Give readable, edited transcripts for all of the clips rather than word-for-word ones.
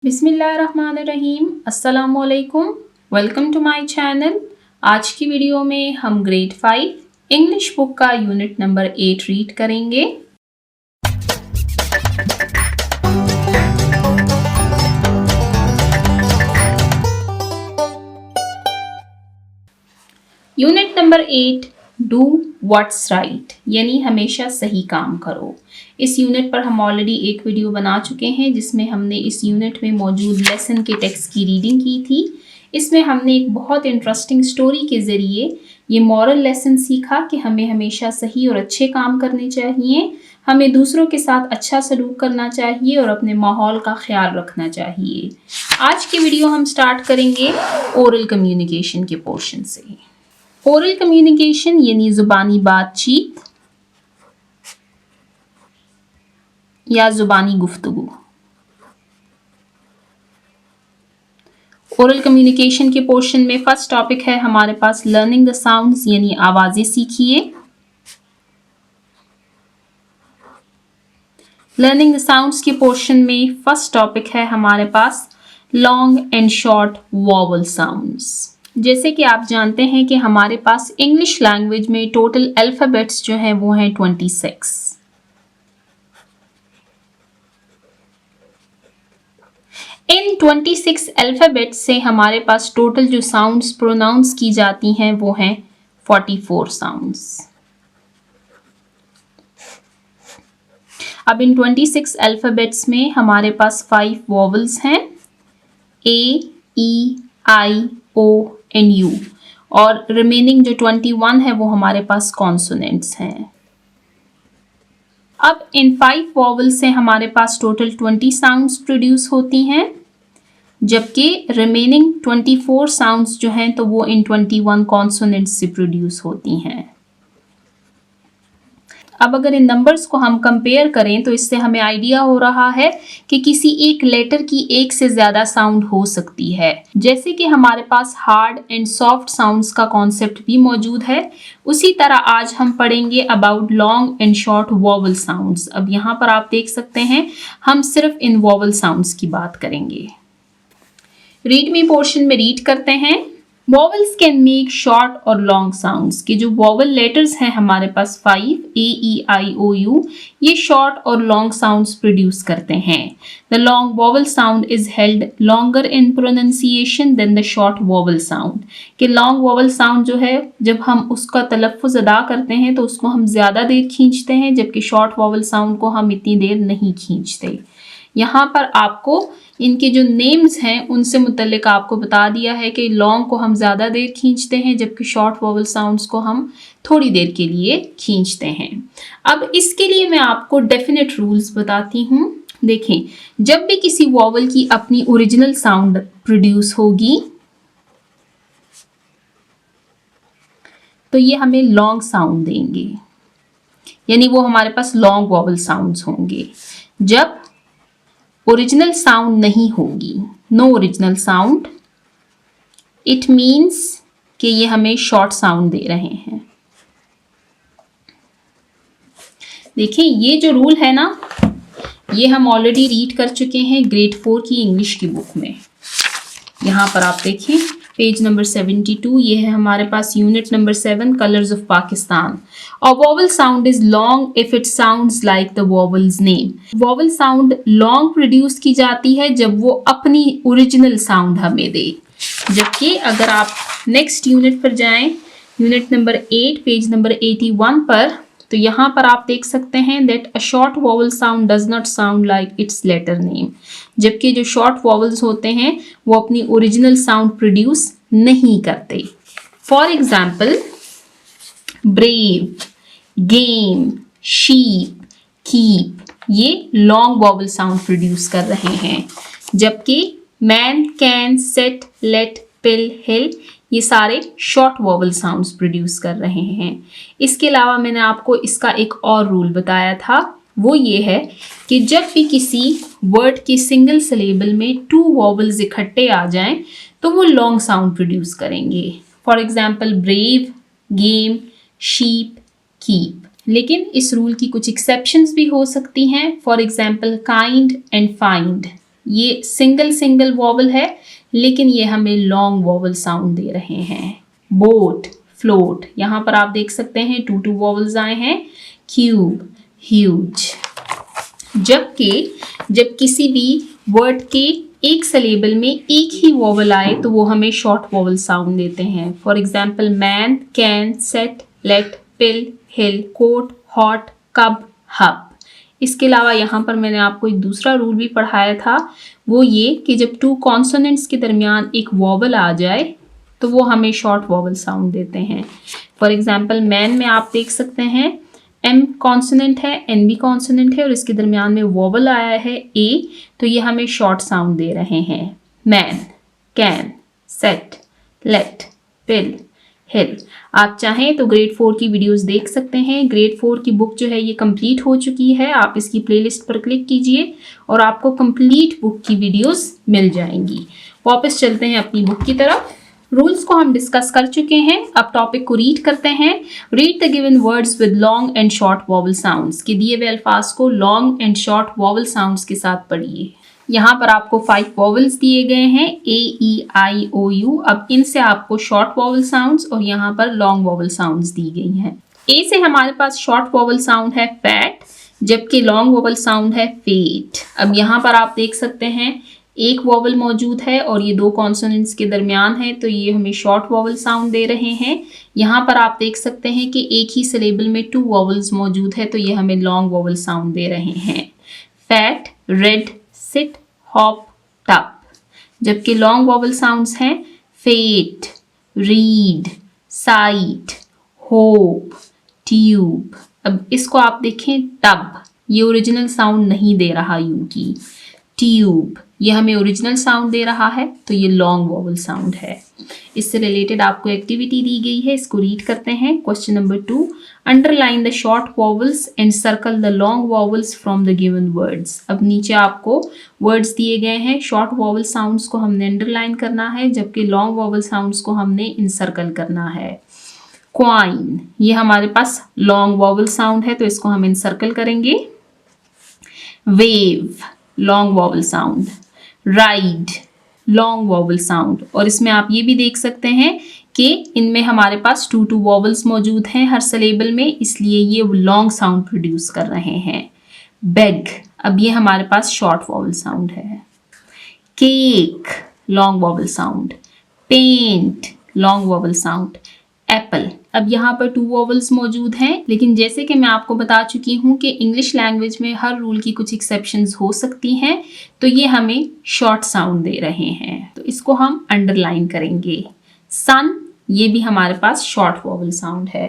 बिस्मिल्लाहिर्रहमानिर्रहीम, अस्सलामुअलैकुम। Welcome to my channel. आज की वीडियो में हम ग्रेड 5 इंग्लिश बुक का यूनिट नंबर 8 रीड करेंगे। Unit number 8 do what's right, यानी हमेशा सही काम करो। इस यूनिट पर हम ऑलरेडी एक वीडियो बना चुके हैं जिसमें हमने इस यूनिट में मौजूद लेसन के टेक्स्ट की रीडिंग की थी। इसमें हमने एक बहुत इंटरेस्टिंग स्टोरी के ज़रिए ये मॉरल लेसन सीखा कि हमें हमेशा सही और अच्छे काम करने चाहिए, हमें दूसरों के साथ अच्छा सलूक करना चाहिए और अपने माहौल का ख्याल रखना चाहिए। आज की वीडियो हम स्टार्ट करेंगे ओरल कम्युनिकेशन के पोर्शन से। ओरल कम्युनिकेशन यानी ज़ुबानी बातचीत या ज़ुबानी गुफ्तगू। ओरल कम्युनिकेशन के पोर्शन में फर्स्ट टॉपिक है हमारे पास लर्निंग द साउंड्स, यानी आवाज़ें सीखिए। लर्निंग द साउंड्स के पोर्शन में फर्स्ट टॉपिक है हमारे पास long and short vowel sounds. जैसे कि आप जानते हैं कि हमारे पास इंग्लिश लैंग्वेज में टोटल अल्फ़ाबेट्स जो हैं वो हैं 26। इन 26 अल्फ़ाबेट्स से हमारे पास टोटल जो साउंड्स प्रोनाउंस की जाती हैं वो हैं 44 साउंड्स। अब इन 26 अल्फ़ाबेट्स में हमारे पास 5 वॉवल्स हैं, ए, E, I, O and you, और रिमेनिंग जो 21 है वो हमारे पास कॉन्सोनेंट्स हैं। अब इन 5 वॉवल से हमारे पास टोटल 20 साउंड्स प्रोड्यूस होती हैं, जबकि रिमेनिंग 24 साउंड्स जो हैं तो वो इन 21 कॉन्सोनेंट्स से प्रोड्यूस होती हैं। अब अगर इन नंबर्स को हम कंपेयर करें तो इससे हमें आइडिया हो रहा है कि किसी एक लेटर की एक से ज़्यादा साउंड हो सकती है। जैसे कि हमारे पास हार्ड एंड सॉफ्ट साउंड्स का कॉन्सेप्ट भी मौजूद है, उसी तरह आज हम पढ़ेंगे about long and short vowel sounds. अब यहाँ पर आप देख सकते हैं हम सिर्फ इन वॉवल साउंड्स की बात करेंगे। रीड मी पोर्शन में रीड करते हैं। वॉवल्स कैन मेक शॉर्ट और लॉन्ग साउंड्स, के जो वॉवल लेटर्स हैं हमारे पास 5 A, E, I, O, U, ये शॉर्ट और लॉन्ग साउंड्स प्रोड्यूस करते हैं। The long vowel sound is held longer in pronunciation than the short vowel sound, कि लॉन्ग वॉवल साउंड जो है जब हम उसका तलफ़्फ़ुज़ अदा करते हैं तो उसको हम ज़्यादा देर खींचते हैं, जबकि शॉर्ट वॉवल साउंड को हम इतनी देर नहीं खींचते। यहाँ पर आपको इनके जो नेम्स हैं उनसे मुतल्लिक आपको बता दिया है कि लॉन्ग को हम ज़्यादा देर खींचते हैं जबकि शॉर्ट वॉवल साउंड्स को हम थोड़ी देर के लिए खींचते हैं। अब इसके लिए मैं आपको डेफिनेट रूल्स बताती हूँ। देखें, जब भी किसी वॉवल की अपनी ओरिजिनल साउंड प्रोड्यूस होगी तो ये हमें लॉन्ग साउंड देंगे, यानी वो हमारे पास लॉन्ग वॉवल साउंड्स होंगे। जब ओरिजिनल साउंड नहीं होगी, no original sound, it means कि ये हमें शॉर्ट साउंड दे रहे हैं। देखिए, ये जो रूल है ना, ये हम ऑलरेडी रीड कर चुके हैं ग्रेड 4 की इंग्लिश की बुक में। यहाँ पर आप देखें पेज नंबर 72, ये है हमारे पास unit number 7 colours of Pakistan. A vowel sound is long if it sounds like the vowel's name. Vowel sound long produce की जाती है जब वो अपनी ओरिजिनल साउंड हमें दे, जबकि अगर आप नेक्स्ट यूनिट पर जाएं, यूनिट नंबर 8 पेज नंबर 81 पर, तो यहाँ पर आप देख सकते हैं that a short vowel sound does not sound like its letter name, जबकि जो शॉर्ट वॉवल्स होते हैं वो अपनी ओरिजिनल साउंड प्रोड्यूस नहीं करते। For example, brave, game, sheep, keep, ये लॉन्ग वॉवल साउंड प्रोड्यूस कर रहे हैं, जबकि man, can, set, let, pill, हिल, ये सारे शॉर्ट वॉवल साउंड्स प्रोड्यूस कर रहे हैं। इसके अलावा मैंने आपको इसका एक और रूल बताया था, वो ये है कि जब भी किसी वर्ड के सिंगल सिलेबल में 2 वॉवल्स इकट्ठे आ जाएं तो वो लॉन्ग साउंड प्रोड्यूस करेंगे। For example, brave, game, sheep, keep. लेकिन इस रूल की कुछ एक्सेप्शंस भी हो सकती हैं। For example, kind and find, ये सिंगल सिंगल वॉवल है, लेकिन ये हमें लॉन्ग वॉवल साउंड दे रहे हैं। बोट, फ्लोट, यहाँ पर आप देख सकते हैं 2 वॉवल्स आए हैं। Cube, huge. जबकि जब किसी भी वर्ड के एक सिलेबल में एक ही वॉवल आए तो वो हमें शॉर्ट वॉवल साउंड देते हैं। For example man, can, set, let, pill, hill, cot, hot, cub, hub. इसके अलावा यहाँ पर मैंने आपको एक दूसरा रूल भी पढ़ाया था, वो ये कि जब 2 कॉन्सोनेंट्स के दरमियान एक वॉवल आ जाए तो वो हमें शॉर्ट वॉवल साउंड देते हैं। फॉर एग्जाम्पल मैन में आप देख सकते हैं एम कॉन्सोनेंट है, एन भी कॉन्सोनेंट है और इसके दरमियान में वॉवल आया है ए, तो ये हमें शॉर्ट साउंड दे रहे हैं। Man, can, set, let, pill, हिल। आप चाहें तो ग्रेड 4 की वीडियोस देख सकते हैं। ग्रेड 4 की बुक जो है ये कंप्लीट हो चुकी है। आप इसकी प्लेलिस्ट पर क्लिक कीजिए और आपको कंप्लीट बुक की वीडियोस मिल जाएंगी। वापस चलते हैं अपनी बुक की तरफ। रूल्स को हम डिस्कस कर चुके हैं, अब टॉपिक को रीड करते हैं। Read the given words with long and short vowel sounds. के दिए हुए अल्फाज को long and short vowel sounds के साथ पढ़िए। यहाँ पर आपको 5 वॉवल्स दिए गए हैं, ए, ई, आई, ओ, यू। अब इनसे आपको शॉर्ट वॉवल साउंड्स और यहाँ पर लॉन्ग वॉवल साउंड्स दी गई हैं। ए से हमारे पास शॉर्ट वॉवल साउंड है फैट, जबकि लॉन्ग वॉवल साउंड है फेट। अब यहाँ पर आप देख सकते हैं एक वॉवल मौजूद है और ये 2 कॉन्सोनेंट्स के दरमियान है, तो ये हमें शॉर्ट वॉवल साउंड दे रहे हैं। यहाँ पर आप देख सकते हैं कि एक ही सिलेबल में 2 वॉवल्स मौजूद है, तो ये हमें लॉन्ग वॉवल साउंड दे रहे हैं। Fat, red, sit, hop, tub. जबकि लॉन्ग वॉवल साउंड्स हैं fate, reed, site, hope, tube. अब इसको आप देखें टब, ये ओरिजिनल साउंड नहीं दे रहा यू की। ट्यूब, ये हमें ओरिजिनल साउंड दे रहा है, तो ये लॉन्ग वॉवल साउंड है। इससे रिलेटेड आपको एक्टिविटी दी गई है, इसको रीड करते हैं। Question number 2, underline the short vowels and circle the long vowels from the given words. अब नीचे आपको वर्ड्स दिए गए हैं, शॉर्ट वॉवल साउंड्स को हमने अंडरलाइन करना है, जबकि लॉन्ग वॉवल साउंड्स को हमने इनसर्कल करना है। क्वाइन, ये हमारे पास लॉन्ग वॉवल साउंड है, तो इसको हम इनसर्कल करेंगे। Wave, long vowel sound. Ride, long vowel sound. और इसमें आप ये भी देख सकते हैं कि इनमें हमारे पास 2 वॉवल्स मौजूद हैं हर सिलेबल में, इसलिए ये लॉन्ग साउंड प्रोड्यूस कर रहे हैं। बेग, अब ये हमारे पास शॉर्ट वॉवल साउंड है। Cake, long vowel sound. Paint, long vowel sound. Apple, अब यहाँ पर 2 वॉवल्स मौजूद हैं, लेकिन जैसे कि मैं आपको बता चुकी हूँ कि इंग्लिश लैंग्वेज में हर रूल की कुछ एक्सेप्शंस हो सकती हैं, तो ये हमें शॉर्ट साउंड दे रहे हैं, तो इसको हम अंडरलाइन करेंगे। सन, ये भी हमारे पास शॉर्ट वॉवल साउंड है।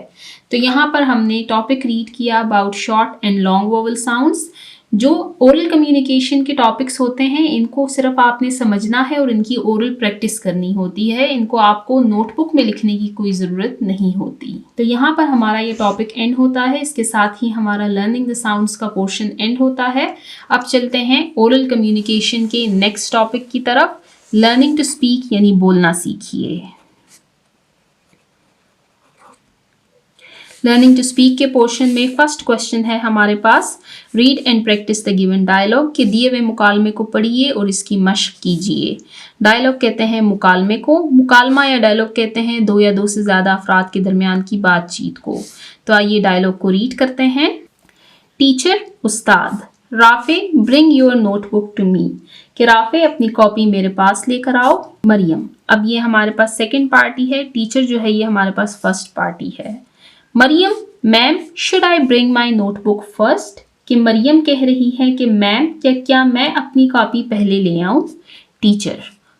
तो यहाँ पर हमने टॉपिक रीड किया about short and long vowel sounds. जो ओरल कम्युनिकेशन के टॉपिक्स होते हैं इनको सिर्फ आपने समझना है और इनकी ओरल प्रैक्टिस करनी होती है, इनको आपको नोटबुक में लिखने की कोई ज़रूरत नहीं होती। तो यहाँ पर हमारा ये टॉपिक एंड होता है, इसके साथ ही हमारा लर्निंग द साउंड्स का पोर्शन एंड होता है। अब चलते हैं ओरल कम्युनिकेशन के नेक्स्ट टॉपिक की तरफ, लर्निंग टू स्पीक यानी बोलना सीखिए। लर्निंग टू स्पीक के पोर्शन में फर्स्ट क्वेश्चन है हमारे पास, read and practise the given dialogue. के दिए हुए मुकालमे को पढ़िए और इसकी मशक कीजिए। डायलॉग कहते हैं मुकालमे को, मुकालमा या डायलॉग कहते हैं 2 या 2 से ज़्यादा अफराद के दरमियान की बातचीत को। तो आइए डायलॉग को रीड करते हैं। टीचर, उस्ताद। Rafay, bring your notebook to me. कि राफे अपनी कॉपी मेरे पास लेकर आओ। मरियम, अब ये हमारे पास सेकेंड पार्टी है, टीचर जो है ये हमारे पास फर्स्ट पार्टी है। Maryam, ma'am, should I bring my notebook first. कि मरियम कह रही है कि मैम क्या मैं अपनी कॉपी पहले ले आऊं। टीचर,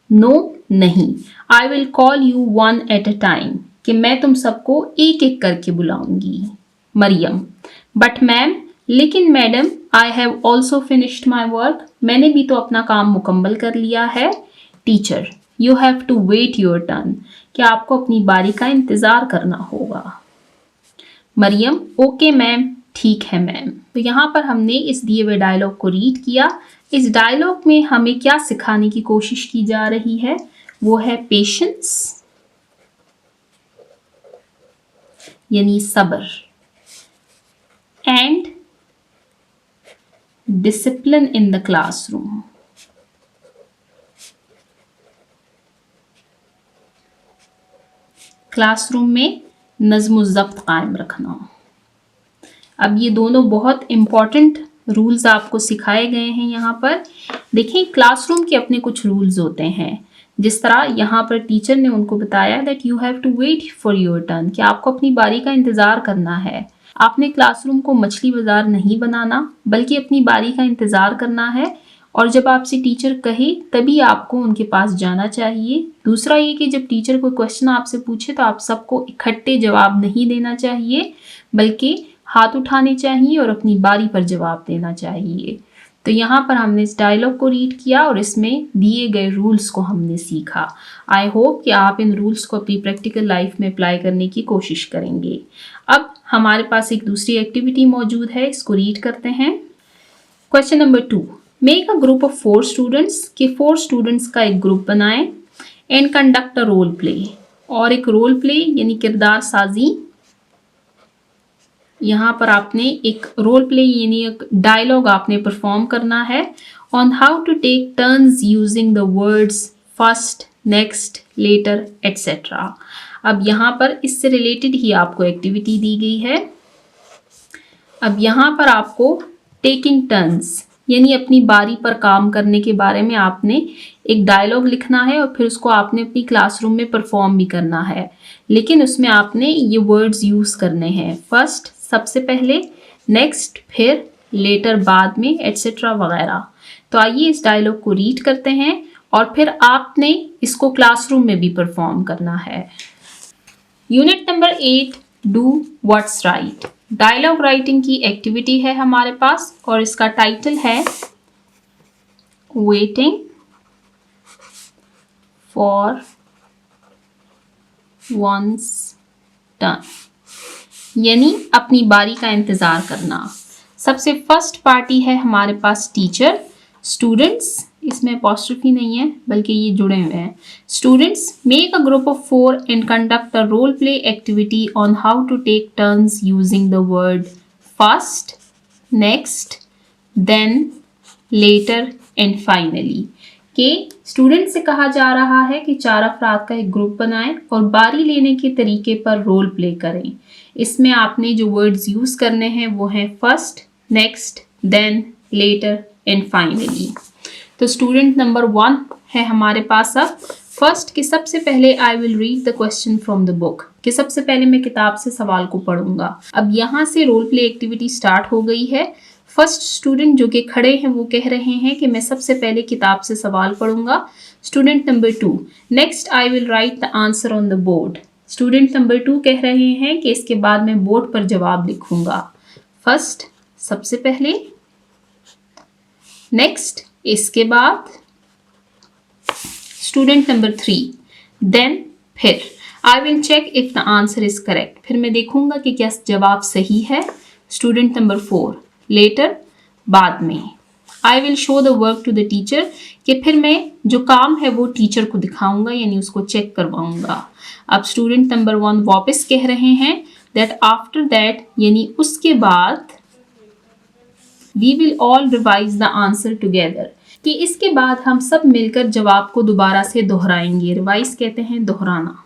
नो, नहीं, I will call you 1 at a time। कि मैं तुम सबको एक एक करके बुलाऊंगी। मरियम, बट मैम, लेकिन madam, I have also finished my work. मैंने भी तो अपना काम मुकम्मल कर लिया है। Teacher, you have to wait your turn. कि आपको अपनी बारी का इंतज़ार करना होगा। मरियम, ओके मैम, ठीक है मैम। तो यहाँ पर हमने इस दिए हुए डायलॉग को रीड किया। इस डायलॉग में हमें क्या सिखाने की कोशिश की जा रही है, वो है पेशेंस यानी सब्र, and discipline in the classroom. Classroom में नज़्म व ज़ब्त कायम रखना। अब ये दोनों बहुत इम्पॉर्टेंट रूल्स आपको सिखाए गए हैं यहाँ पर। देखें, क्लासरूम के अपने कुछ रूल्स होते हैं, जिस तरह यहाँ पर टीचर ने उनको बताया that you have to wait for your turn, कि आपको अपनी बारी का इंतज़ार करना है। आपने क्लासरूम को मछली बाजार नहीं बनाना, बल्कि अपनी बारी का इंतज़ार करना है, और जब आपसे टीचर कहे तभी आपको उनके पास जाना चाहिए। दूसरा ये कि जब टीचर कोई क्वेश्चन आपसे पूछे तो आप सबको इकट्ठे जवाब नहीं देना चाहिए, बल्कि हाथ उठाने चाहिए और अपनी बारी पर जवाब देना चाहिए। तो यहाँ पर हमने इस डायलॉग को रीड किया और इसमें दिए गए रूल्स को हमने सीखा। आई होप कि आप इन रूल्स को अपनी प्रैक्टिकल लाइफ में अप्लाई करने की कोशिश करेंगे। अब हमारे पास एक दूसरी एक्टिविटी मौजूद है, इसको रीड करते हैं। Question number 2, make a group of 4 students, कि 4 स्टूडेंट्स का एक ग्रुप बनाएं and conduct a role play, और एक रोल प्ले यानी किरदार साजी। यहाँ पर आपने एक रोल प्ले यानी एक डायलॉग आपने परफॉर्म करना है on how to take turns using the words first, next, later etcetera. अब यहाँ पर इससे रिलेटेड ही आपको एक्टिविटी दी गई है। अब यहाँ पर आपको टेकिंग टर्न्स यानी अपनी बारी पर काम करने के बारे में आपने एक डायलॉग लिखना है, और फिर उसको आपने अपनी क्लासरूम में परफॉर्म भी करना है। लेकिन उसमें आपने ये वर्ड्स यूज़ करने हैं, फर्स्ट सबसे पहले, नेक्स्ट फिर, लेटर बाद में, एट्सेट्रा वगैरह। तो आइए इस डायलॉग को रीड करते हैं और फिर आपने इसको क्लासरूम में भी परफॉर्म करना है। Unit number 8, do what's right. Dialogue writing की एक्टिविटी है हमारे पास और इसका टाइटल है वेटिंग फॉर वंस टर्न, यानी अपनी बारी का इंतजार करना। सबसे फर्स्ट पार्टी है हमारे पास टीचर, स्टूडेंट्स, इसमें अपॉस्ट्रोफी नहीं है बल्कि ये जुड़े हुए हैं। Students make a group of 4 and conduct a role play activity on how to take turns using the word first, next, then, later and finally. के स्टूडेंट से कहा जा रहा है कि 4 अफराद का एक ग्रुप बनाएं और बारी लेने के तरीके पर रोल प्ले करें। इसमें आपने जो वर्ड्स यूज करने हैं वो हैं first, next, then, later and finally. तो स्टूडेंट नंबर 1 है हमारे पास। अब फर्स्ट कि सबसे पहले I will read the question from the book, कि सबसे पहले मैं किताब से सवाल को पढ़ूंगा। अब यहाँ से रोल प्ले एक्टिविटी स्टार्ट हो गई है। फर्स्ट स्टूडेंट जो कि खड़े हैं वो कह रहे हैं कि मैं सबसे पहले किताब से सवाल पढ़ूंगा। Student number 2, next I will write the answer on the board. Student number 2 कह रहे हैं कि इसके बाद मैं बोर्ड पर जवाब लिखूंगा। फर्स्ट सबसे पहले, नेक्स्ट इसके बाद, स्टूडेंट नंबर 3 देन फिर I will check if the answer is correct, फिर मैं देखूंगा कि क्या जवाब सही है। स्टूडेंट नंबर 4 लेटर बाद में, I will show the work to the teacher, कि फिर मैं जो काम है वो टीचर को दिखाऊंगा यानी उसको चेक करवाऊंगा। अब स्टूडेंट नंबर 1 वापस कह रहे हैं दैट आफ्टर दैट यानी उसके बाद, we will all revise the answer together, कि इसके बाद हम सब मिलकर जवाब को दोबारा से दोहराएंगे। रिवाइज कहते हैं दोहराना।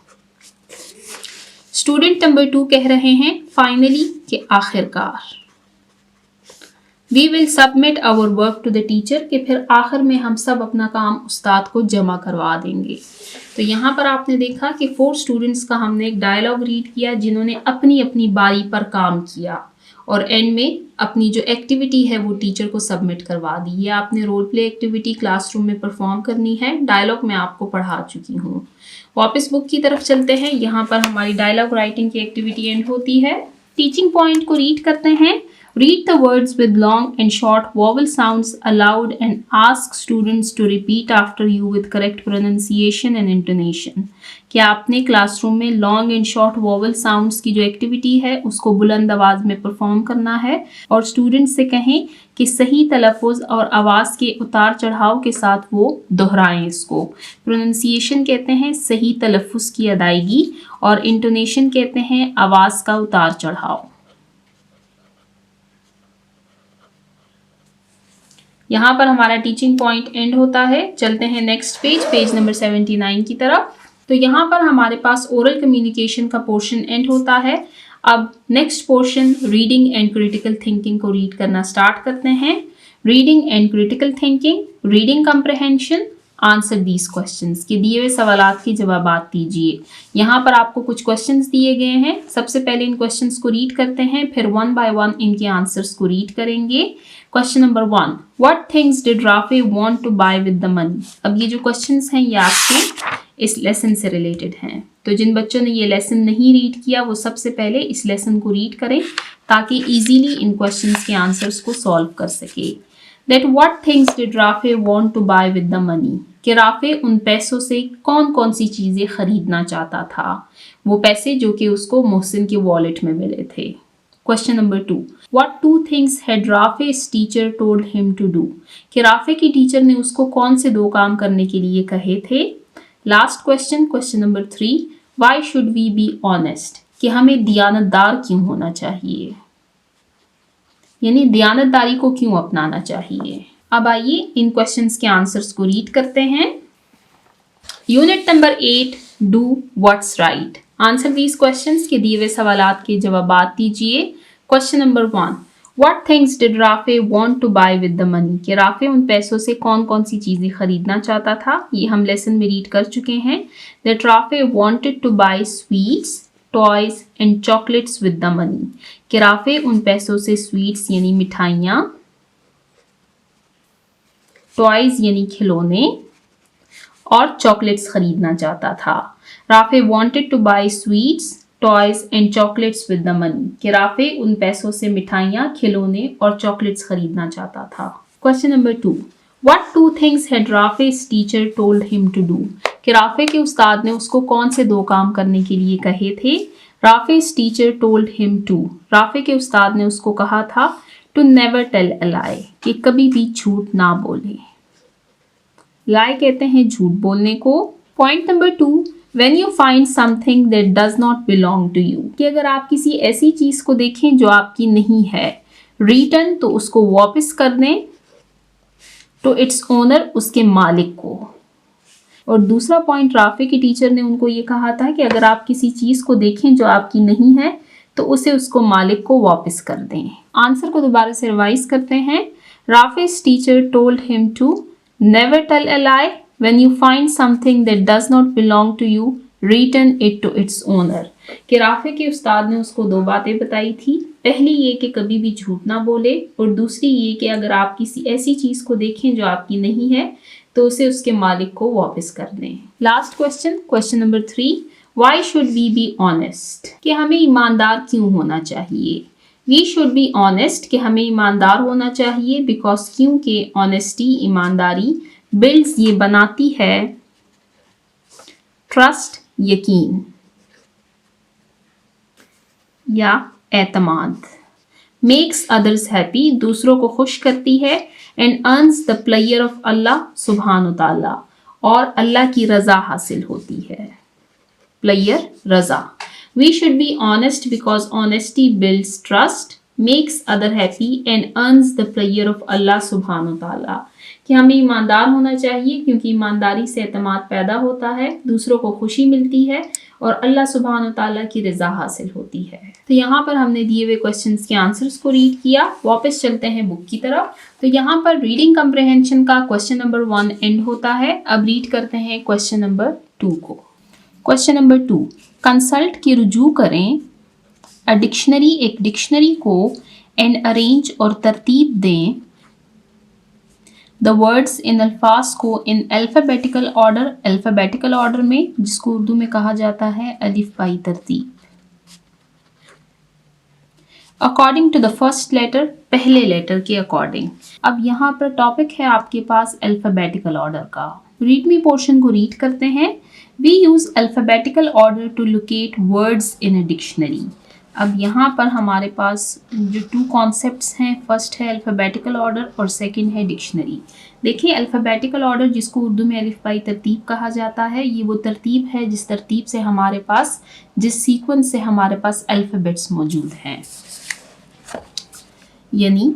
स्टूडेंट नंबर 2 कह रहे हैं फाइनली कि आखिरकार, we will submit our work to the teacher, कि फिर आखिर में हम सब अपना काम उस्ताद को जमा करवा देंगे। तो यहाँ पर आपने देखा कि 4 स्टूडेंट्स का हमने एक डायलॉग रीड किया जिन्होंने अपनी अपनी बारी पर काम किया और एंड में अपनी जो एक्टिविटी है वो टीचर को सबमिट करवा दी। ये आपने रोल प्ले एक्टिविटी क्लासरूम में परफॉर्म करनी है। डायलॉग मैं आपको पढ़ा चुकी हूँ। वापस बुक की तरफ चलते हैं। यहाँ पर हमारी डायलॉग राइटिंग की एक्टिविटी एंड होती है। टीचिंग पॉइंट को रीड करते हैं। Read the words with long and short vowel sounds aloud and ask students to repeat after you with correct pronunciation and intonation. क्या आपने क्लासरूम में long and short vowel sounds की जो activity है उसको बुलंद आवाज़ में परफॉर्म करना है और स्टूडेंट से कहें कि सही तलफ़ुज़ और आवाज़ के उतार चढ़ाव के साथ वो दोहराएं इसको। प्रोनंसिएशन कहते हैं सही तलफ़ुज़ की अदायगी और इंटोनेशन कहते हैं आवाज़ का उतार चढ़ाव। यहाँ पर हमारा टीचिंग पॉइंट एंड होता है। चलते हैं नेक्स्ट पेज, पेज नंबर 79 की तरफ। तो यहाँ पर हमारे पास ओरल कम्युनिकेशन का पोर्शन एंड होता है। अब next portion reading and critical thinking को रीड करना स्टार्ट करते हैं। Reading and critical thinking, reading comprehension, answer these questions के दिए हुए सवालात के जवाबात दीजिए। यहाँ पर आपको कुछ क्वेश्चंस दिए गए हैं। सबसे पहले इन क्वेश्चंस को रीड करते हैं, फिर वन बाय वन इनके आंसर्स को रीड करेंगे। Question number 1, what things did Rafay want to buy with the money. अब ये जो क्वेश्चंस हैं ये आपके इस लेसन से रिलेटेड हैं, तो जिन बच्चों ने ये लेसन नहीं रीड किया वो सबसे पहले इस लेसन को रीड करें ताकि इजीली इन क्वेश्चंस के आंसर्स को सॉल्व कर सके। That what things did Rafe want to buy with the money? कि राफे उन पैसों से कौन कौन सी चीज़ें खरीदना चाहता था, वो पैसे जो कि उसको मोहसिन के वॉलेट में मिले थे। Question number 2, What 2 things had राफे's teacher told him to do? कि राफे की टीचर ने उसको कौन से 2 काम करने के लिए कहे थे। Last question, question number 3, Why should we be honest? कि हमें दियानतदार क्यों होना चाहिए, यानी दयानतदारी को क्यों अपनाना चाहिए। अब आइए इन क्वेश्चंस के आंसर्स को रीड करते हैं। Unit number 8, do what's right, answer these questions के दिए हुए सवालात के जवाबात दीजिए। Question number 1, what things did Rafay want to buy with the money, कि राफे उन पैसों से कौन कौन सी चीजें खरीदना चाहता था, ये हम लेसन में रीड कर चुके हैं। That Rafay wanted to buy sweets, toys and chocolates with the money, कि राफे उन पैसों से स्वीट्स यानी मिठाइयाँ, टॉयज यानी खिलौने और चॉकलेट्स खरीदना चाहता था। Rafay wanted to buy sweets, toys and chocolates with the money, कि राफे उन पैसों से मिठाइयाँ, खिलौने और चॉकलेट्स खरीदना चाहता था। Question number 2, what 2 things had Rafay's teacher told him to do, कि राफे के उस्ताद ने उसको कौन से 2 काम करने के लिए कहे थे। Rafay's teacher told him to, Rafay के उस्ताद ने उसको कहा था to never tell a lie, कि कभी भी झूठ ना बोले। लाई कहते हैं झूठ बोलने को। Point number 2, when you find something that does not belong to you, कि अगर आप किसी ऐसी चीज को देखें जो आपकी नहीं है, रिटर्न तो उसको वापस कर दें, टू इट्स ओनर उसके मालिक को। और दूसरा पॉइंट, राफे की टीचर ने उनको ये कहा था कि अगर आप किसी चीज को देखें जो आपकी नहीं है तो उसे उसको मालिक को वापस कर दें। आंसर को दोबारा से रिवाइज करते हैं। Rafay's teacher told him to never tell a lie, when you find something that does not belong to you, return it to its owner, कि राफे के उस्ताद ने उसको 2 बातें बताई थी। पहली ये कि कभी भी झूठ ना बोले, और दूसरी ये कि अगर आप किसी ऐसी चीज को देखें जो आपकी नहीं है तो उसे उसके मालिक को वापस कर दें। Last question, question number 3, why should we be honest, कि हमें ईमानदार क्यों होना चाहिए। वी शुड बी ऑनेस्ट, कि हमें ईमानदार होना चाहिए, बिकॉज क्योंकि ऑनेस्टी ईमानदारी बिल्ड्स ये बनाती है ट्रस्ट यकीन या एतमाद, मेक्स अदर्स हैप्पी दूसरों को खुश करती है, and earns the pleasure of Allah सुब्हान ताला, और अल्लाह की रजा हासिल होती है। प्लेयर रजा। We should be honest because honesty builds trust, makes other happy and earns the pleasure of Allah सुब्हान ताला, कि हमें ईमानदार होना चाहिए क्योंकि ईमानदारी से एतमाद पैदा होता है, दूसरों को खुशी मिलती है और अल्लाह सुब्हान ताला की रजा हासिल होती है। तो यहाँ पर हमने दिए हुए क्वेश्चंस के आंसर्स को रीड किया। वापस चलते हैं बुक की तरफ। तो यहाँ पर रीडिंग कम्प्रहेंशन का क्वेश्चन नंबर 1 एंड होता है। अब रीड करते हैं क्वेश्चन नंबर 2 को। क्वेश्चन नंबर 2, कंसल्ट की रुजू करें अ डिक्शनरी, एक डिक्शनरी को, एंड अरेंज और तरतीब दें द वर्ड्स इन अल्फाज को इन अल्फ़ाबेटिकल ऑर्डर, अल्फ़ाबेटिकल ऑर्डर में, जिसको उर्दू में कहा जाता है अलिफ बाई तरतीब। According to the first letter, पहले लेटर के अकॉर्डिंग। अब यहाँ पर टॉपिक है आपके पास अल्फ़ाबेटिकल ऑर्डर का। रीड मी पोर्शन को रीड करते हैं। We use alphabetical order to locate words in a dictionary. अब यहाँ पर हमारे पास जो 2 कॉन्सेप्ट्स हैं, फर्स्ट है अल्फ़ाबेटिकल ऑर्डर और सेकंड है डिक्शनरी। देखिए अल्फ़ाबेटिकल ऑर्डर, जिसको उर्दू में अलिफ बाई तरतीब कहा जाता है, ये वो तरतीब है जिस तरतीब से हमारे पास, जिस सीक्वेंस से हमारे पास अल्फ़ाबेट्स मौजूद हैं। यानी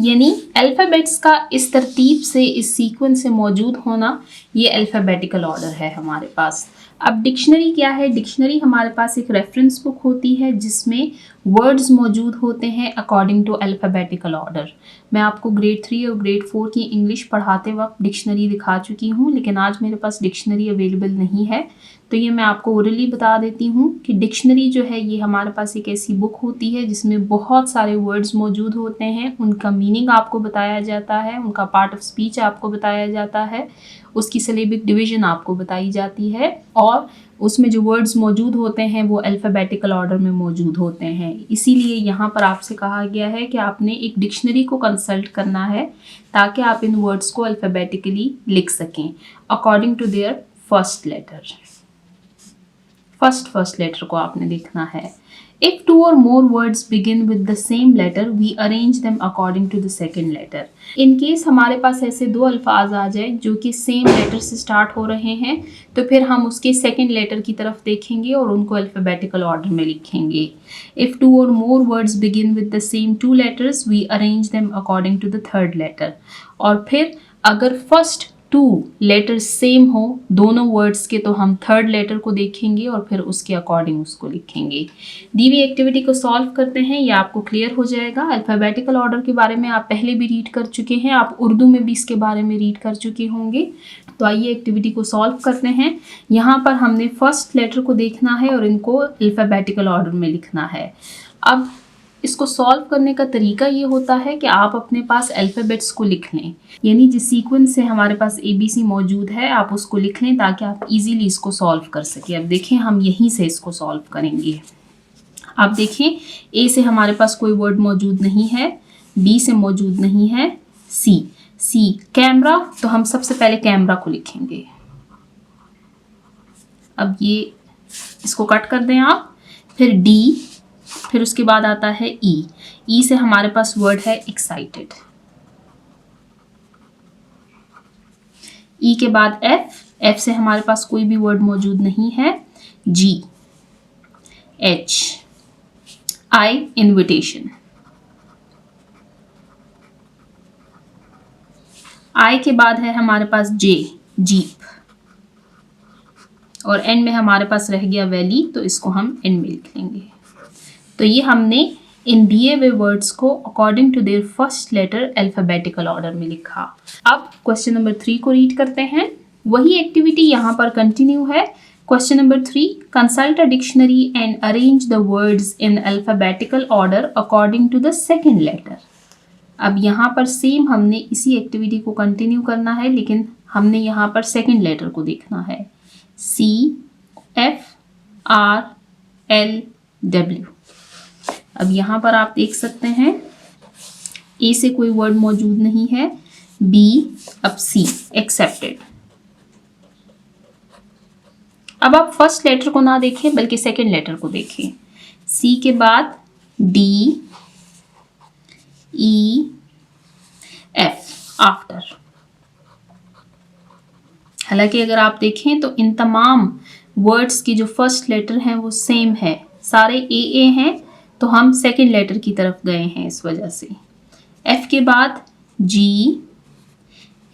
यानी अल्फ़ाबेट्स का इस तरतीब से, इस सीक्वेंस से मौजूद होना, ये अल्फ़ाबेटिकल ऑर्डर है हमारे पास। अब डिक्शनरी क्या है? डिक्शनरी हमारे पास एक रेफरेंस बुक होती है जिसमें वर्ड्स मौजूद होते हैं अकॉर्डिंग टू अल्फ़ाबेटिकल ऑर्डर। मैं आपको ग्रेड 3 और ग्रेड 4 की इंग्लिश पढ़ाते वक्त डिक्शनरी दिखा चुकी हूँ, लेकिन आज मेरे पास डिक्शनरी अवेलेबल नहीं है, तो ये मैं आपको ओरली बता देती हूँ कि डिक्शनरी जो है ये हमारे पास एक ऐसी बुक होती है जिसमें बहुत सारे वर्ड्स मौजूद होते हैं, उनका मीनिंग आपको बताया जाता है, उनका पार्ट ऑफ स्पीच आपको बताया जाता है, उसकी सिलेबिक डिवीज़न आपको बताई जाती है, और उसमें जो वर्ड्स मौजूद होते हैं वो अल्फ़ाबेटिकल ऑर्डर में मौजूद होते हैं। इसीलिए यहाँ पर आपसे कहा गया है कि आपने एक डिक्शनरी को कंसल्ट करना है ताकि आप इन वर्ड्स को अल्फ़ाबेटिकली लिख सकें according to their first letter. First letter को आपने देखना है। If two or more words begin with the same letter, we arrange them according to the second letter. In case हमारे पास ऐसे दो अल्फाज आ जाए जो कि सेम लेटर से स्टार्ट हो रहे हैं, तो फिर हम उसके सेकेंड लेटर की तरफ देखेंगे और उनको अल्फ़ाबेटिकल ऑर्डर में लिखेंगे। If two or more words begin with the same two letters, we arrange them according to the third letter. और फिर अगर फर्स्ट टू लेटर्स सेम हो दोनों वर्ड्स के, तो हम थर्ड लेटर को देखेंगे और फिर उसके अकॉर्डिंग उसको लिखेंगे। दी हुई एक्टिविटी को सॉल्व करते हैं, ये आपको क्लियर हो जाएगा। अल्फ़ाबेटिकल ऑर्डर के बारे में आप पहले भी रीड कर चुके हैं, आप उर्दू में भी इसके बारे में रीड कर चुके होंगे। तो आइए एक्टिविटी को सॉल्व करते हैं। यहाँ पर हमने फर्स्ट लेटर को देखना है और इनको अल्फ़ाबेटिकल ऑर्डर में लिखना है। अब इसको सॉल्व करने का तरीका ये होता है कि आप अपने पास अल्फ़ाबेट्स को लिख लें, यानी जिस सीक्वेंस से हमारे पास ABC मौजूद है आप उसको लिख लें ताकि आप इजीली इसको सॉल्व कर सकें। अब देखें हम यहीं से इसको सॉल्व करेंगे। आप देखें A से हमारे पास कोई वर्ड मौजूद नहीं है, B से मौजूद नहीं है, C कैमरा, तो हम सबसे पहले कैमरा को लिखेंगे। अब ये इसको कट कर दें आप, फिर D, फिर उसके बाद आता है E से हमारे पास वर्ड है एक्साइटेड, E के बाद F से हमारे पास कोई भी वर्ड मौजूद नहीं है, G, H, I invitation, I के बाद है हमारे पास J जीप, और एंड में हमारे पास रह गया वैली, तो इसको हम एंड में लिख लेंगे। तो ये हमने इन दिए हुए वर्ड्स को according to their first letter alphabetical order में लिखा। अब क्वेश्चन नंबर 3 को रीड करते हैं। वही एक्टिविटी यहाँ पर कंटिन्यू है। Question number 3, consult a dictionary and arrange the words in alphabetical order according to the second letter. अब यहाँ पर सेम हमने इसी एक्टिविटी को कंटिन्यू करना है, लेकिन हमने यहाँ पर सेकेंड लेटर को देखना है, CFRLW। अब यहाँ पर आप देख सकते हैं A से कोई वर्ड मौजूद नहीं है, B, अब C एक्सेप्टेड। अब आप फर्स्ट लेटर को ना देखें बल्कि सेकेंड लेटर को देखें। C के बाद D, E, F आफ्टर। हालांकि अगर आप देखें तो इन तमाम वर्ड्स की जो फर्स्ट लेटर हैं वो सेम है, सारे AA हैं, तो हम सेकेंड लेटर की तरफ गए हैं इस वजह से। F के बाद G,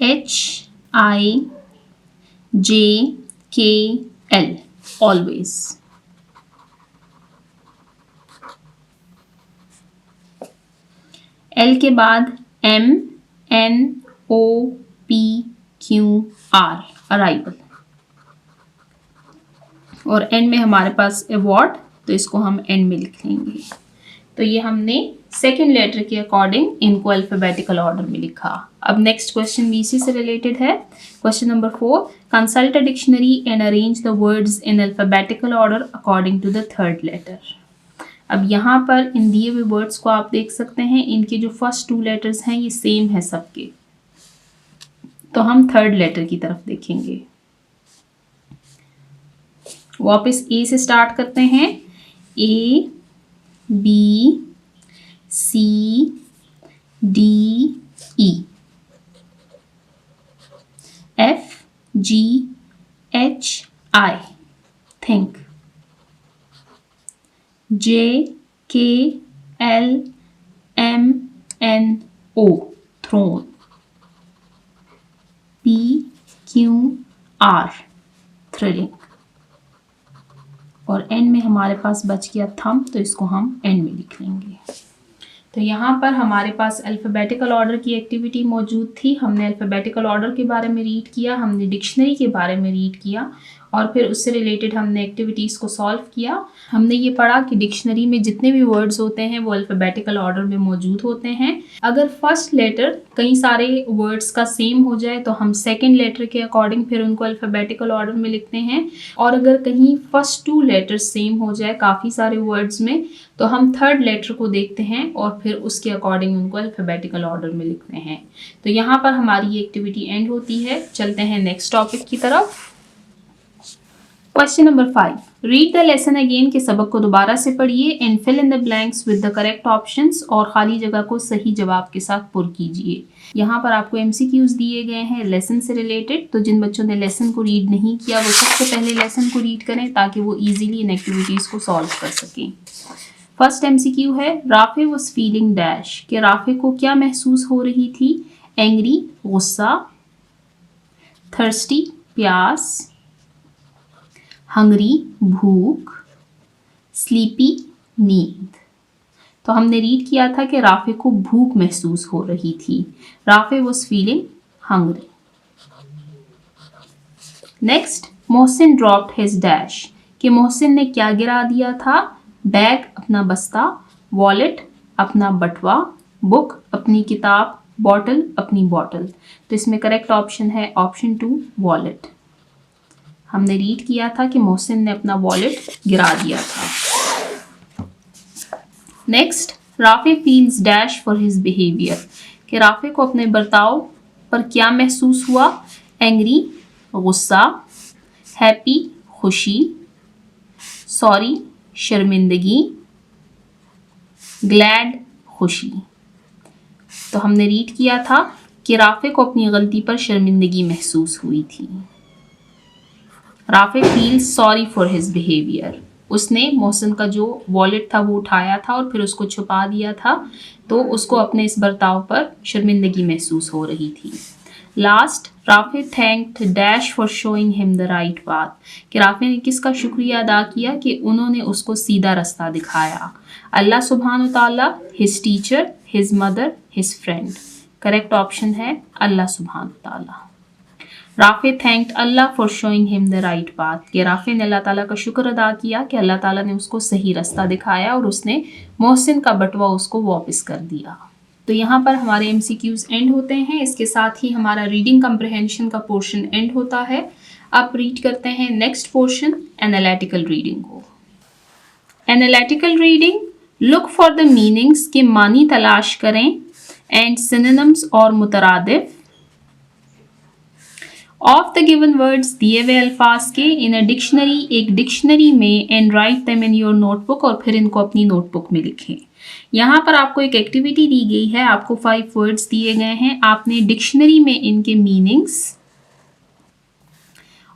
H, I, J, K, L always. L के बाद M, N, O, P, Q, R arrival, और एंड में हमारे पास अवॉर्ड, तो इसको हम एंड में लिख लेंगे। तो ये हमने सेकेंड लेटर के अकॉर्डिंग इनको अल्फ़ाबेटिकल ऑर्डर में लिखा। अब नेक्स्ट क्वेश्चन भी इसी से रिलेटेड है। Question number 4, consult a dictionary and arrange the words in alphabetical order according to the third letter. अब यहाँ पर इन दिए हुए वर्ड्स को आप देख सकते हैं, इनके जो फर्स्ट 2 लेटर्स हैं ये सेम है सबके, तो हम थर्ड लेटर की तरफ देखेंगे। वापस A से स्टार्ट करते हैं, A, B, C, D, E, F, G, H, I think, J, K, L, M, N, O throne, PQR thrilling, और एंड में हमारे पास बच गया थम, तो इसको हम एंड में लिख लेंगे। तो यहाँ पर हमारे पास अल्फ़ाबेटिकल ऑर्डर की एक्टिविटी मौजूद थी। हमने अल्फ़ाबेटिकल ऑर्डर के बारे में रीड किया, हमने डिक्शनरी के बारे में रीड किया, और फिर उससे रिलेटेड हमने एक्टिविटीज़ को सॉल्व किया। हमने ये पढ़ा कि डिक्शनरी में जितने भी वर्ड्स होते हैं वो अल्फ़ाबेटिकल ऑर्डर में मौजूद होते हैं। अगर फर्स्ट लेटर कई सारे वर्ड्स का सेम हो जाए तो हम सेकंड लेटर के अकॉर्डिंग फिर उनको अल्फ़ाबेटिकल ऑर्डर में लिखते हैं, और अगर कहीं फर्स्ट टू लेटर्स सेम हो जाए काफ़ी सारे वर्ड्स में तो हम थर्ड लेटर को देखते हैं और फिर उसके अकॉर्डिंग उनको अल्फ़ाबेटिकल ऑर्डर में लिखते हैं। तो यहाँ पर हमारी ये एक्टिविटी एंड होती है। चलते हैं नेक्स्ट टॉपिक की तरफ। Question number 5, read the lesson again के सबक को दोबारा से पढ़िए and fill in the blanks with the correct options, और खाली जगह को सही जवाब के साथ पुर कीजिए। यहाँ पर आपको एमसीक्यूज दिए गए हैं लेसन से रिलेटेड, तो जिन बच्चों ने लेसन को रीड नहीं किया वो सबसे पहले लेसन को रीड करें ताकि वो ईजिली इन एक्टिविटीज़ को सॉल्व कर सकें। फर्स्ट एमसीक्यू है, राफे वॉज फीलिंग डैश, कि राफे को क्या महसूस हो रही थी? एंग्री गुस्सा, थर्स्टी प्यास, हंगरी भूख, स्लीपी नींद। तो हमने रीड किया था कि राफे को भूख महसूस हो रही थी। Rafe was feeling Hungary. Next, Mohsin dropped his dash, कि मोहसिन ने क्या गिरा दिया था? बैग अपना बस्ता, वॉलेट अपना बटवा, बुक अपनी किताब, बॉटल अपनी बॉटल। तो इसमें करेक्ट ऑप्शन है ऑप्शन 2 वॉलेट। हमने रीड किया था कि मोहसिन ने अपना वॉलेट गिरा दिया था। Next, Rafe feels dash for his behaviour, कि राफे को अपने बर्ताव पर क्या महसूस हुआ? एंग्री गुस्सा, हैप्पी खुशी, सॉरी शर्मिंदगी, ग्लैड खुशी। तो हमने रीड किया था कि राफे को अपनी गलती पर शर्मिंदगी महसूस हुई थी। Rafe feels sorry for his behaviour, उसने मोहसिन का जो वॉलेट था वो उठाया था और फिर उसको छुपा दिया था, तो उसको अपने इस बर्ताव पर शर्मिंदगी महसूस हो रही थी। Last, Rafe thanked dash for showing him the right path, कि राफे ने किसका शुक्रिया अदा किया कि उन्होंने उसको सीधा रास्ता दिखाया? अल्लाह सुब्हान ताला, his teacher, his mother, his friend. Correct option है अल्लाह सुब्हान ताला। Rafe thanked Allah for showing him the right path, कि राफे ने अल्लाह ताला का शुक्र अदा किया कि अल्लाह ताला ने उसको सही रास्ता दिखाया और उसने मोहसिन का बटवा उसको वापस कर दिया। तो यहाँ पर हमारे एमसीक्यूज एंड होते हैं। इसके साथ ही हमारा रीडिंग कम्प्रहेंशन का पोर्शन एंड होता है। अब रीड करते हैं नेक्स्ट पोर्शन, एनालिटिकल रीडिंग को। Analytical reading, look for the meanings, के मानी तलाश करें, एंड सिनोनिम्स और मुतरादिफ ऑफ द गिवन वर्ड्स, दिए हुए अल्फाज के, इन अ डिक्शनरी, एक डिक्शनरी में, and write them in your notebook, और फिर इनको अपनी नोटबुक में लिखें। यहाँ पर आपको एक एक्टिविटी दी गई है, आपको 5 वर्ड्स दिए गए हैं, आपने डिक्शनरी में इनके मीनिंग्स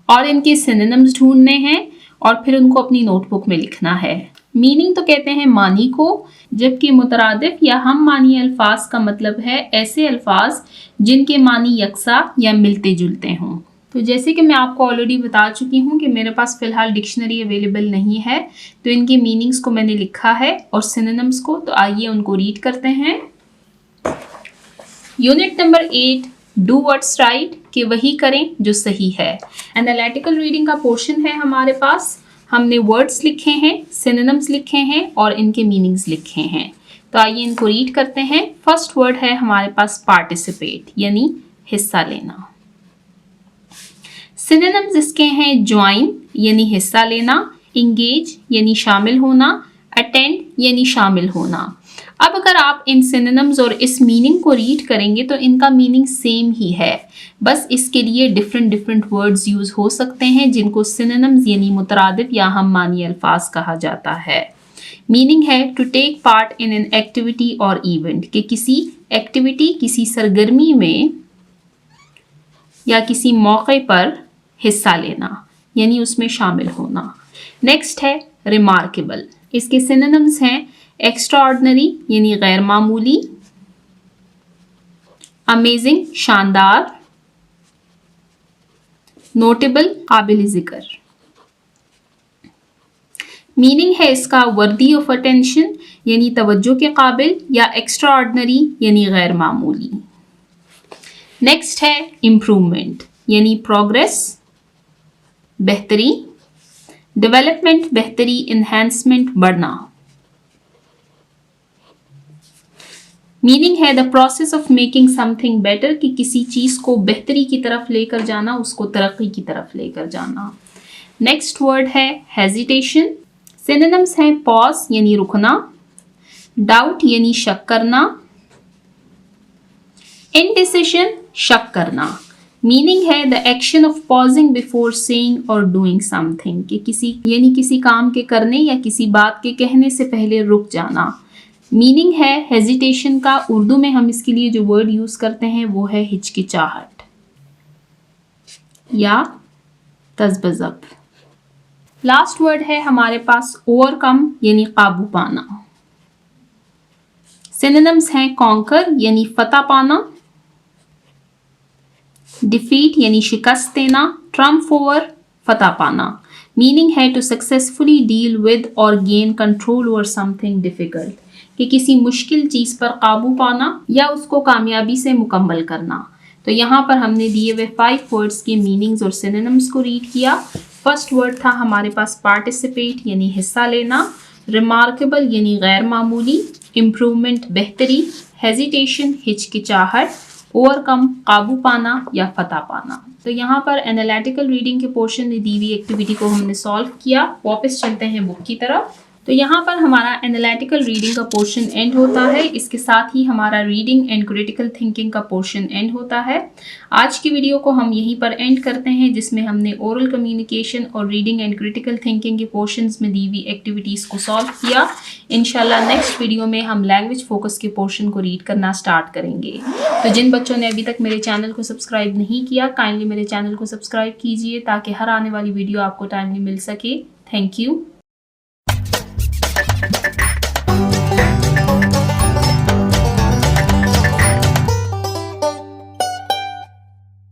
और इनके सिनोनिम्स ढूंढने हैं और फिर उनको अपनी नोटबुक में लिखना है। मीनिंग तो कहते हैं मानी को, जबकि मुतरादिफ या हम मानी अल्फाज का मतलब है ऐसे अल्फाज जिनके मानी यकसा या मिलते जुलते हों। तो जैसे कि मैं आपको ऑलरेडी बता चुकी हूँ कि मेरे पास फ़िलहाल डिक्शनरी अवेलेबल नहीं है, तो इनके मीनिंग्स को मैंने लिखा है और सिनोनिम्स को, तो आइए उनको रीड करते हैं। Unit number 8, do what's right, कि वही करें जो सही है। एनालिटिकल रीडिंग का पोर्शन है हमारे पास। हमने वर्ड्स लिखे हैं, सिनोनिम्स लिखे हैं और इनके मीनिंग्स लिखे हैं। तो आइए इनको रीड करते हैं। फर्स्ट वर्ड है हमारे पास पार्टिसिपेट, यानी हिस्सा लेना। सिनोनिम्स इसके हैं ज्वाइन यानी हिस्सा लेना, इंगेज यानी शामिल होना, अटेंड यानी शामिल होना। अब अगर आप इन सिनोनिम्स और इस मीनिंग को रीड करेंगे तो इनका मीनिंग सेम ही है, बस इसके लिए डिफरेंट वर्ड्स यूज हो सकते हैं जिनको सिनोनिम्स यानी मुतरादिफ या हम मानी अल्फाज कहा जाता है। मीनिंग है to take part in an activity और इवेंट, कि किसी एक्टिविटी, किसी सरगर्मी में या किसी मौके पर हिस्सा लेना यानी उसमें शामिल होना। नेक्स्ट है रिमार्केबल, इसके सिनोनिम्स हैं एक्स्ट्राऑर्डिनरी यानी गैर मामूली, अमेजिंग शानदार, नोटेबल काबिल जिक्र। मीनिंग है इसका वर्दी ऑफ अटेंशन यानी तवज्जो के काबिल, या एक्स्ट्रा ऑर्डिनरी यानी गैर मामूली। नेक्स्ट है इम्प्रूवमेंट यानी प्रोग्रेस, बेहतरी, डेवलपमेंट बेहतरी, इन्हेंसमेंट बढ़ना। मीनिंग है the process of making something better कि किसी चीज को बेहतरी की तरफ लेकर जाना, उसको तरक्की की तरफ लेकर जाना। नेक्स्ट वर्ड है हेजिटेशन। सिनोनिम्स हैं पॉज यानी रुकना, डाउट यानी शक करना, इनडिसिशन शक करना। मीनिंग है the action of pausing before saying और डूइंग समथिंग कि किसी काम के करने या किसी बात के कहने से पहले रुक जाना। मीनिंग है हेजिटेशन का उर्दू में हम इसके लिए जो वर्ड यूज करते हैं वो है हिचकिचाहट या तज़ब्ज़ब। लास्ट वर्ड है हमारे पास ओवरकम यानी काबू पाना। सिनोनिम्स हैं कॉन्कर यानी फतह पाना, डिफीट यानी शिकस्त देना, ट्रम्प ओवर फतह पाना। मीनिंग है टू सक्सेसफुली डील विद और gain control over something difficult कि किसी मुश्किल चीज पर काबू पाना या उसको कामयाबी से मुकम्मल करना। तो यहाँ पर हमने दिए हुए 5 वर्ड्स के मीनिंग्स और सिनोनिम्स को रीड किया। फर्स्ट वर्ड था हमारे पास पार्टिसिपेट यानी हिस्सा लेना, रिमार्केबल यानी गैर मामूली, इम्प्रूवमेंट बेहतरी, हेजिटेशन हिचकिचाहट, ओवरकम काबू पाना या फतह पाना। तो यहाँ पर एनालिटिकल रीडिंग के पोर्शन में दी हुई एक्टिविटी को हमने सॉल्व किया। वापस चलते हैं बुक की तरफ। तो यहाँ पर हमारा एनालिटिकल रीडिंग का पोर्शन एंड होता है। इसके साथ ही हमारा रीडिंग एंड क्रिटिकल थिंकिंग का पोर्शन एंड होता है। आज की वीडियो को हम यहीं पर एंड करते हैं, जिसमें हमने ओरल कम्युनिकेशन और रीडिंग एंड क्रिटिकल थिंकिंग के पोर्शंस में दी हुई एक्टिविटीज़ को सॉल्व किया। इंशाल्लाह नेक्स्ट वीडियो में हम लैंग्वेज फोकस के पोर्शन को रीड करना स्टार्ट करेंगे। तो जिन बच्चों ने अभी तक मेरे चैनल को सब्सक्राइब नहीं किया, काइंडली मेरे चैनल को सब्सक्राइब कीजिए ताकि हर आने वाली वीडियो आपको टाइमली मिल सके। Thank you.